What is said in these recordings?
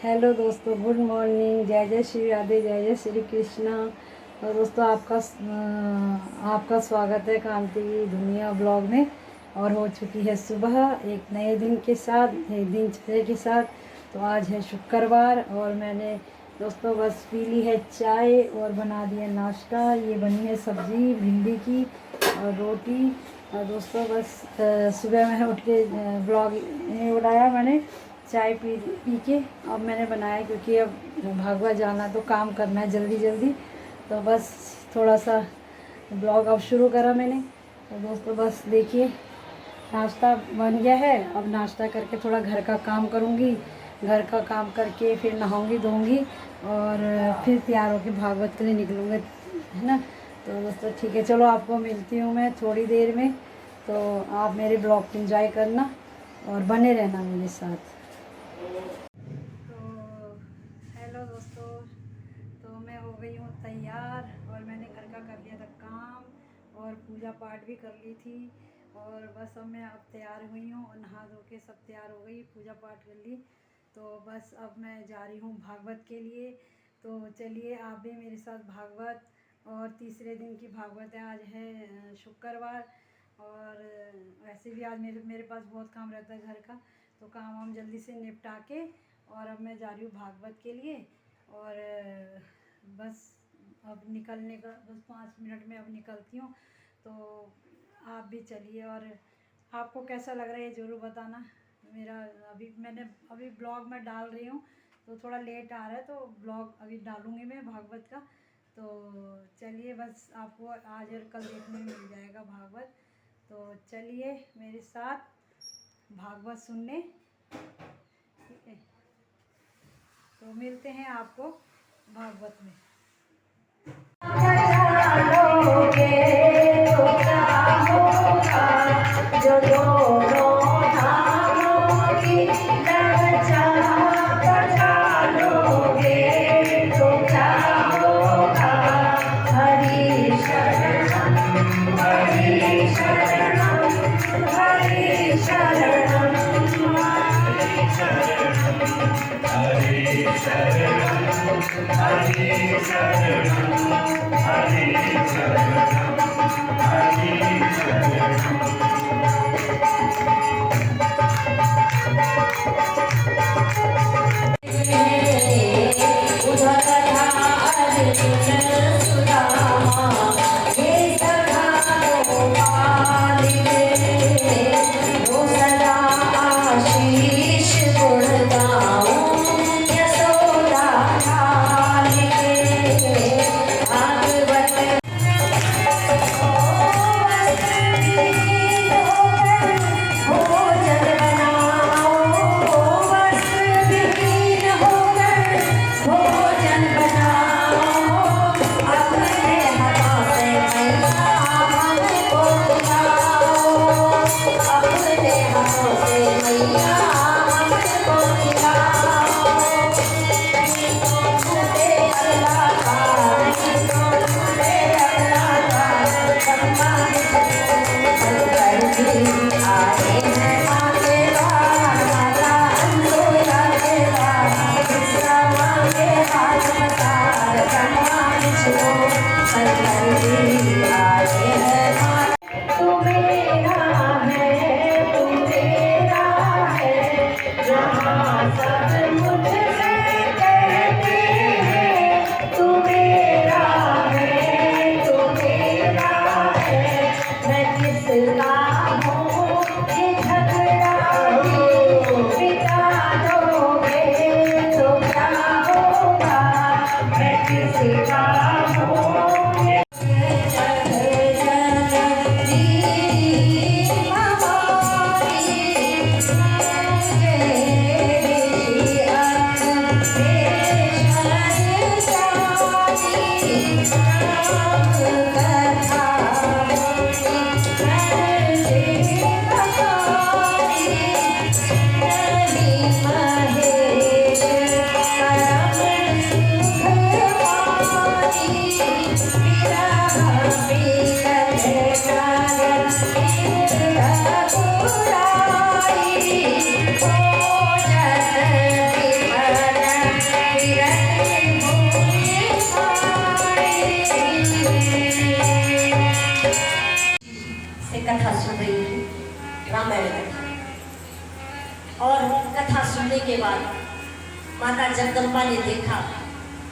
Hello दोस्तों, good morning. जय जय श्री राधे, जय जय श्री कृष्णा। और दोस्तों आपका स्वागत है कांति दुनिया ब्लॉग में। और हो चुकी है सुबह एक नए दिन के साथ, नए दिनचर्या के साथ। तो आज है शुक्रवार और मैंने दोस्तों बस पी ली है चाय और बना दिया नाश्ता। ये बनी है सब्ज़ी भिंडी की और रोटी। और दोस्तों बस सुबह मैं उठ के ब्लॉग उठाया मैंने, चाय पी के अब मैंने बनाया, क्योंकि अब भागवत जाना तो काम करना है जल्दी जल्दी। तो बस थोड़ा सा ब्लॉग अब शुरू करा मैंने। तो दोस्तों बस देखिए नाश्ता बन गया है। अब नाश्ता करके थोड़ा घर का काम करूँगी, घर का काम करके फिर नहाऊंगी धोऊंगी और फिर तैयार होकर भागवत के लिए निकलूँगी, है ना। तो दोस्तों ठीक है, चलो आपको मिलती हूँ मैं थोड़ी देर में। तो आप मेरे ब्लॉग को एंजॉय करना और बने रहना मेरे साथ। तो हेलो दोस्तों, तो मैं हो गई हूँ तैयार और मैंने घर का कर लिया था काम और पूजा पाठ भी कर ली थी। और बस अब मैं अब तैयार हुई हूँ और नहा धो के सब तैयार हो गई, पूजा पाठ कर ली। तो बस अब मैं जा रही हूँ भागवत के लिए। तो चलिए आप भी मेरे साथ भागवत, और तीसरे दिन की भागवत है। आज है शुक्रवार और वैसे भी आज मेरे पास बहुत काम रहता है घर का। तो काम हम जल्दी से निपटा के और अब मैं जा रही हूँ भागवत के लिए। और बस अब निकलने का बस 5 मिनट में अब निकलती हूँ। तो आप भी चलिए और आपको कैसा लग रहा है ये ज़रूर बताना। मेरा मैंने अभी ब्लॉग में डाल रही हूँ तो थोड़ा लेट आ रहा है, तो ब्लॉग अभी डालूँगी मैं भागवत का। तो चलिए बस आपको आज और कल देखने में मिल जाएगा भागवत। तो चलिए मेरे साथ भागवत सुनने, ठीक है। तो मिलते हैं आपको भागवत में। सुन रही थी रामायण कथा। और कथा सुनने के बाद माता जगदम्बा ने देखा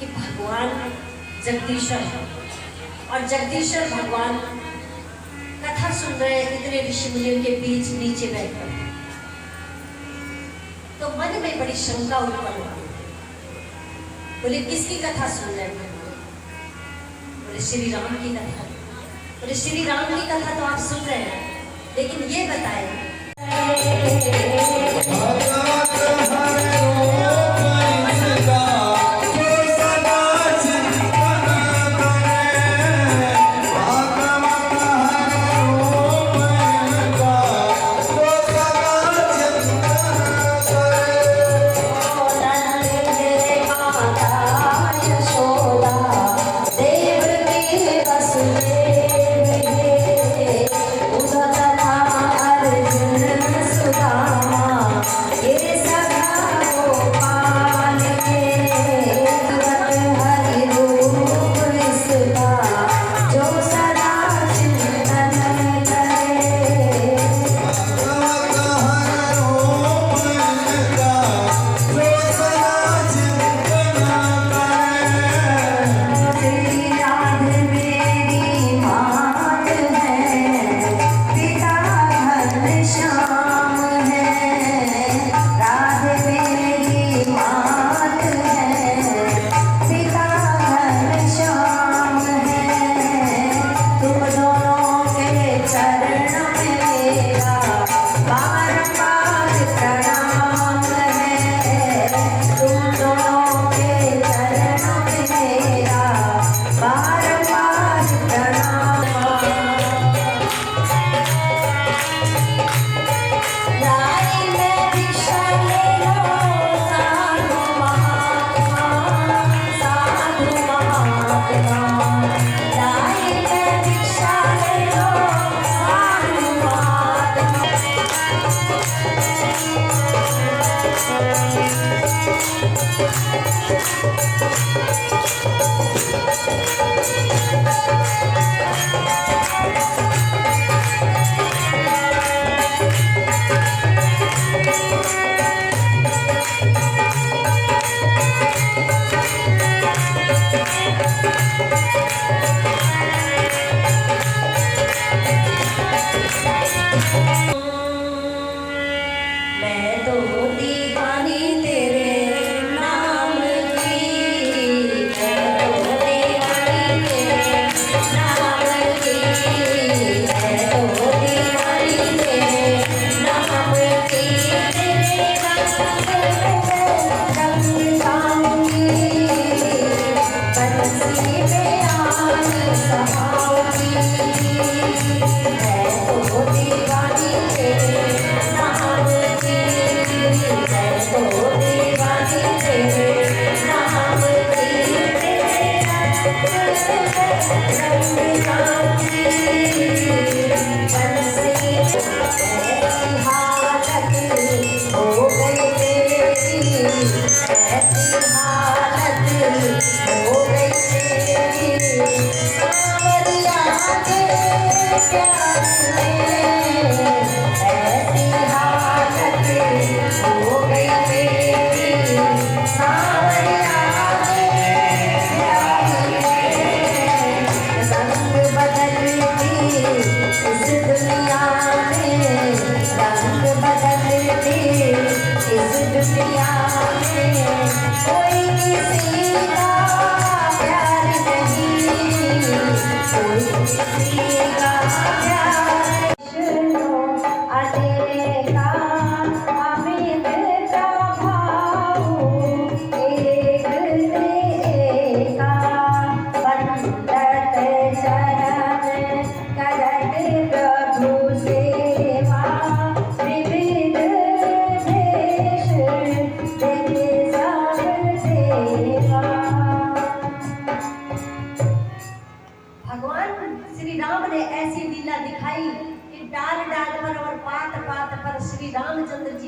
कि भगवान जगदीश्वर है और जगदीश्वर भगवान कथा सुन रहे इतने ऋषि मुनियों के बीच नीचे बैठकर। तो मन में बड़ी शंका उत्पन्न हुई। बोले किसकी कथा सुन रहे हैं? बोले श्री राम की कथा। बोले श्री राम की कथा तो आप सुन रहे हैं, लेकिन ये बताएं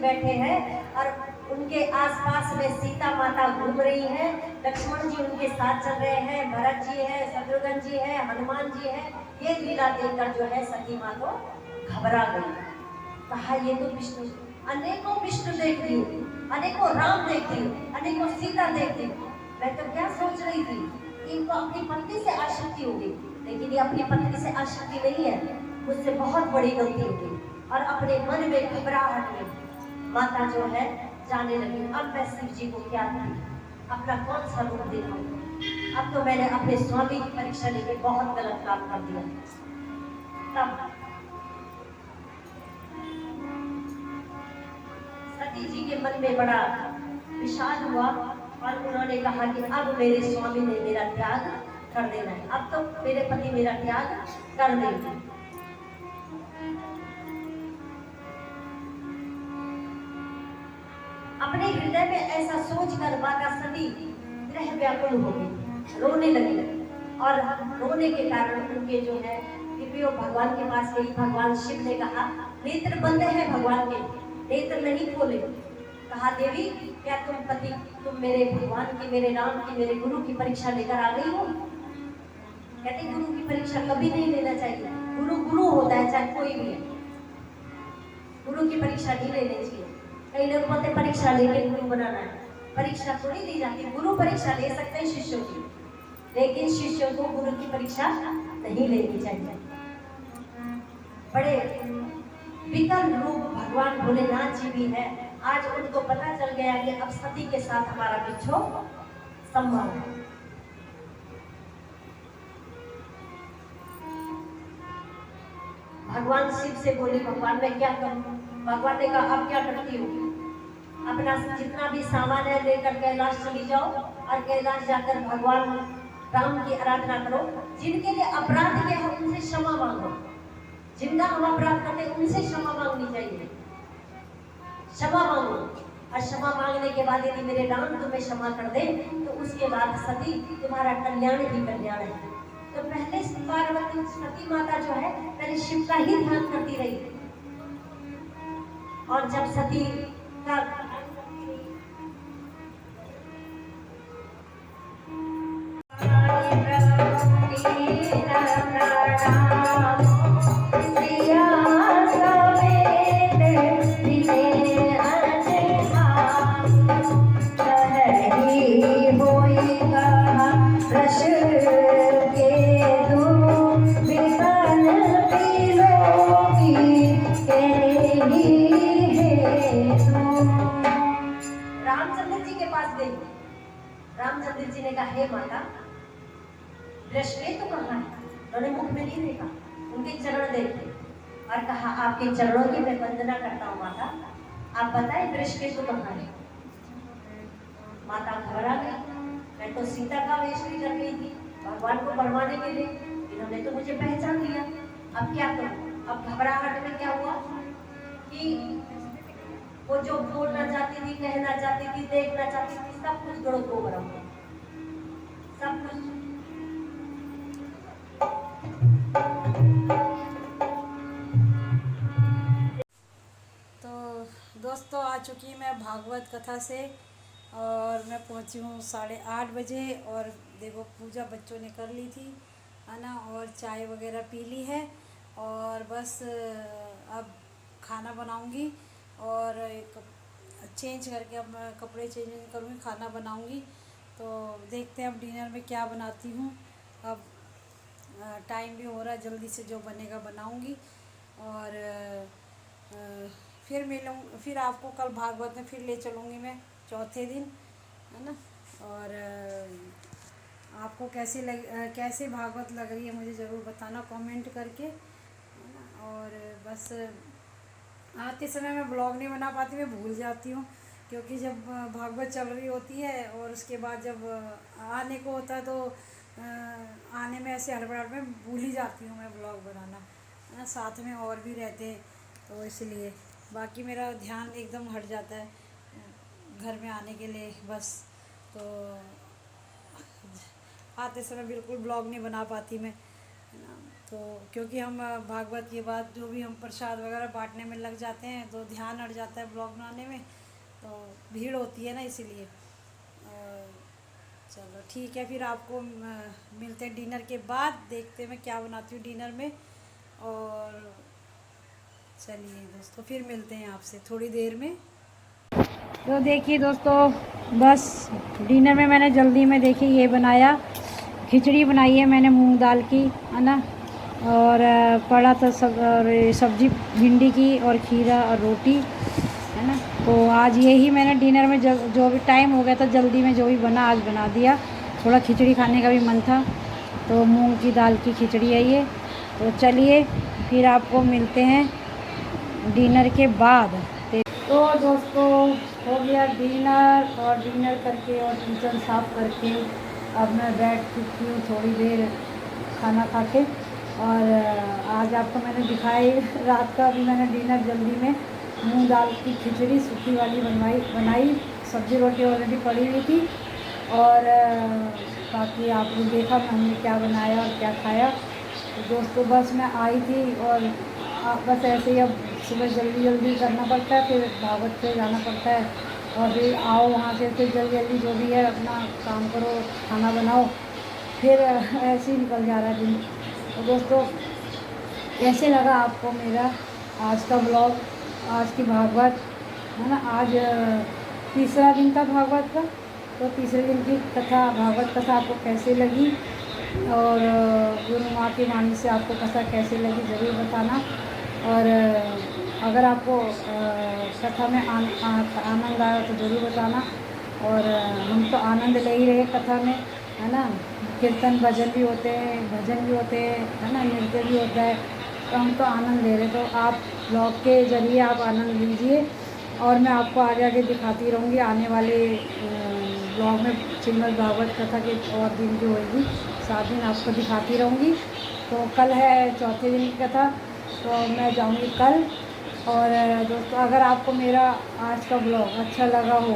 बैठे हैं और उनके आसपास में सीता माता घूम रही हैं, लक्ष्मण जी उनके साथ चल रहे हैं, भरत जी है, शत्रुघ्न जी है, हनुमान जी है। ये लीला देखकर जो है सती माँ को घबरा गई। कहा ये तो विष्णु, अनेकों विष्णु देख ली, अनेकों राम देख ली, अनेकों सीता देख ली, मैं तो क्या सोच रही थी इनको अपनी पत्नी से आसक्ति होगी, लेकिन ये अपनी पत्नी से आसक्ति नहीं है, मुझसे बहुत बड़ी गलती होगी। और अपने मन में घबराहट में माता जो है जाने लगी, अब मैं शिव जी को क्या दूं, अपना कौन सा रूप दिखाऊं, अब तो मैंने अपने स्वामी की परीक्षा लेके बहुत गलत काम कर दिया। तब सती जी के मन में बड़ा विषाद हुआ और उन्होंने कहा कि अब मेरे स्वामी ने मेरा त्याग कर देना है, अब तो मेरे पति मेरा त्याग कर देंगे। अपने हृदय में ऐसा सोचकर माता सती ग्रह व्याकुल हो गई, रोने लगी और रोने के कारण उनके जो है वो भगवान के पास गई। भगवान शिव ने कहा नेत्र बंद है भगवान के, नेत्र नहीं खोले। कहा देवी क्या तुम मेरे भगवान की, मेरे राम की, मेरे गुरु की परीक्षा लेकर आ गई हो? कहते गुरु की परीक्षा कभी नहीं लेना चाहिए, गुरु गुरु होता है चाहे कोई भी है, गुरु की परीक्षा नहीं लेनी चाहिए। कई लोग बोलते परीक्षा लेके गुरु बनाना है, परीक्षा थोड़ी दी जाती, गुरु परीक्षा ले सकते हैं शिष्यों की, लेकिन शिष्यों को गुरु की परीक्षा नहीं लेनी चाहिए। बड़े विकल रूप भगवान भोलेनाथ जी भी है। आज उनको पता चल गया कि अब सती के साथ हमारा विच्छोह संभव है। भगवान शिव से बोली भगवान मैं क्या करूं? भगवान ने कहा अब क्या करती हो, अपना जितना भी सामान है लेकर कैलाश चली जाओ और कैलाश जाकर भगवान राम की आराधना करो। जिनके लिए अपराध के हम उनसे क्षमा मांगो, जिनका हम अपराध करते उनसे क्षमा मांगनी चाहिए, क्षमा मांगो। और क्षमा मांगने के बाद यदि मेरे राम तुम्हें क्षमा कर दे तो उसके बाद सती तुम्हारा कल्याण ही कल्याण है। तो पहले पार्वती सती माता जो है पहले शिव का ही ध्यान करती रही, और जब सती का रामचंद्र जी के पास गई। रामचंद्र जी ने कहा हे माता वृषभे तो कहाँ है? उन्होंने मुख में नहीं देखा, उनके चरण देखे और कहा आपके चरणों की मैं वंदना करता हूँ माता, आप बताएं वृषभे तो कहाँ है? माता घबरा गई, मैं तो सीता का वेश भी कर गई थी भगवान को बरवाने के लिए, इन्होंने तो मुझे पहचान लिया, अब क्या करूं? अब घबराहट में क्या हुआ कि वो जो बोलना चाहती थी, कहना चाहती थी, देखना चाहती थी, सब कुछ गड़ो दो बड़ा, सब कुछ। तो दोस्तों आ चुकी मैं भागवत कथा से और मैं पहुंची हूँ 8:30 बजे। और देखो पूजा बच्चों ने कर ली थी है ना, और चाय वगैरह पी ली है और बस अब खाना बनाऊंगी और एक चेंज करके अब मैं कपड़े चेंज करूँगी, खाना बनाऊंगी। तो देखते हैं अब डिनर में क्या बनाती हूँ। अब टाइम भी हो रहा है, जल्दी से जो बनेगा बनाऊंगी और फिर आपको कल भागवत में फिर ले चलूँगी मैं चौथे दिन है ना। और आपको कैसे भागवत लग रही है मुझे ज़रूर बताना कमेंट करके है ना। और बस आते समय मैं ब्लॉग नहीं बना पाती, मैं भूल जाती हूँ क्योंकि जब भागवत चल रही होती है और उसके बाद जब आने को होता है तो आने में ऐसे हड़बड़ाहट में भूल ही जाती हूँ मैं ब्लॉग बनाना है ना। साथ में और भी रहते हैं तो इसलिए बाकी मेरा ध्यान एकदम हट जाता है घर में आने के लिए बस। तो आते समय बिल्कुल ब्लॉग नहीं बना पाती मैं है ना। तो क्योंकि हम भागवत के बाद जो भी हम प्रसाद वगैरह बांटने में लग जाते हैं तो ध्यान हट जाता है ब्लॉग बनाने में, तो भीड़ होती है ना इसीलिए। चलो ठीक है, फिर आपको मिलते हैं डिनर के बाद, देखते हैं मैं क्या बनाती हूँ डिनर में। और चलिए दोस्तों, फिर मिलते हैं आपसे थोड़ी देर में। तो देखिए दोस्तों, बस डिनर में मैंने जल्दी में देखिए ये बनाया, खिचड़ी बनाई है मैंने मूंग दाल की, है ना, और पड़ा था सब, और सब्जी भिंडी की और खीरा और रोटी, है ना। तो आज यही मैंने डिनर में जो भी टाइम हो गया था जल्दी में जो भी बना आज बना दिया। थोड़ा खिचड़ी खाने का भी मन था, तो मूंग की दाल की खिचड़ी है ये। तो चलिए फिर आपको मिलते हैं डिनर के बाद। तो दोस्तों हो गया डिनर, और डिनर करके और किचन साफ़ करके अब मैं बैठ चुकी हूँ थोड़ी देर खाना खा के। और आज आपको मैंने दिखाई रात का भी मैंने डिनर जल्दी में मूंग दाल की खिचड़ी सूखी वाली बनाई। सब्ज़ी रोटी ऑलरेडी पड़ी हुई थी, और बाकी आपने देखा हमने क्या बनाया और क्या खाया। तो दोस्तों बस मैं आई थी, और बस ऐसे ही अब सुबह जल्दी करना पड़ता है, फिर भागवत पे जाना पड़ता है, और फिर आओ वहाँ से, फिर जल्दी जो भी है अपना काम करो, खाना बनाओ, फिर ऐसे ही निकल जा रहा है दिन। तो दोस्तों कैसे लगा आपको मेरा आज का ब्लॉग, आज की भागवत, है ना। आज तीसरा दिन था भागवत का, तो तीसरे दिन की कथा, भागवत कथा आपको कैसे लगी, और गुरु माँ की वाणी से आपको कथा कैसे लगी ज़रूर बताना। और अगर आपको कथा में आनंद आया तो ज़रूर बताना। और हम तो आनंद ले ही रहे कथा में, है ना। कीर्तन भजन भी होते हैं, भजन भी होते हैं, है ना, नृत्य भी होता है, तो हम तो आनंद ले रहे। तो आप ब्लॉग के ज़रिए आप आनंद लीजिए, और मैं आपको आगे आगे दिखाती रहूँगी आने वाले ब्लॉग में श्रीमद् भागवत कथा के और दिन जो होगी 7 दिन आपको दिखाती रहूँगी। तो कल है चौथे दिन की कथा, तो मैं जाऊँगी कल। और दोस्तों अगर आपको मेरा आज का ब्लॉग अच्छा लगा हो,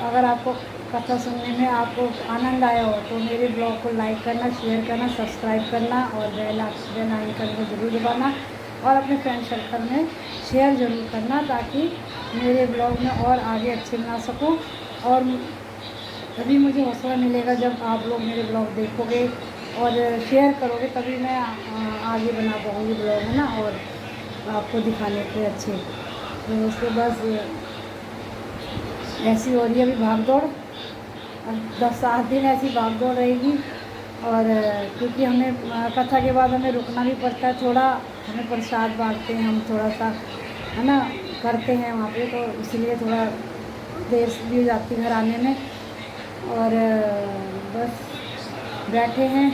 अगर आपको कथा सुनने में आपको आनंद आया हो, तो मेरे ब्लॉग को लाइक करना, शेयर करना, सब्सक्राइब करना, और बेल आइकन को ज़रूर दबाना, और अपने फ्रेंड सर्कल में शेयर ज़रूर करना, ताकि मेरे ब्लॉग में और आगे अच्छे बना सकूं। और तभी मुझे हौसला मिलेगा जब आप लोग मेरे ब्लॉग देखोगे और शेयर करोगे, तभी मैं आगे बना पाऊँगी ब्लॉग, है ना, और आपको दिखाने के अच्छे। तो उसके बस ऐसी हो रही है अभी भाग दौड़, 10-7 दिन ऐसी भाग दौड़ रहेगी। और क्योंकि हमें कथा के बाद हमें रुकना भी पड़ता है, थोड़ा हमें प्रसाद बांटते हैं हम, थोड़ा सा, है ना, करते हैं वहाँ पे, तो इसलिए थोड़ा देर भी हो जाती है घर आने में। और बस बैठे हैं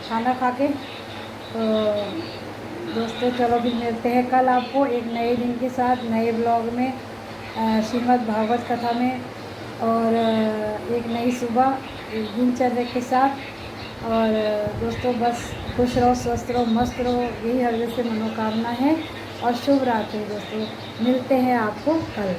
खाना खा के। तो दोस्तों चलो फिर मिलते हैं कल आपको एक नए दिन के साथ, नए ब्लॉग में, श्रीमद् भागवत कथा में, और एक नई सुबह दिनचर्या के साथ। और दोस्तों बस खुश रहो, स्वस्थ रहो, मस्त रहो, यही हृदय से मनोकामना है। और शुभ रात्रि दोस्तों, मिलते हैं आपको कल।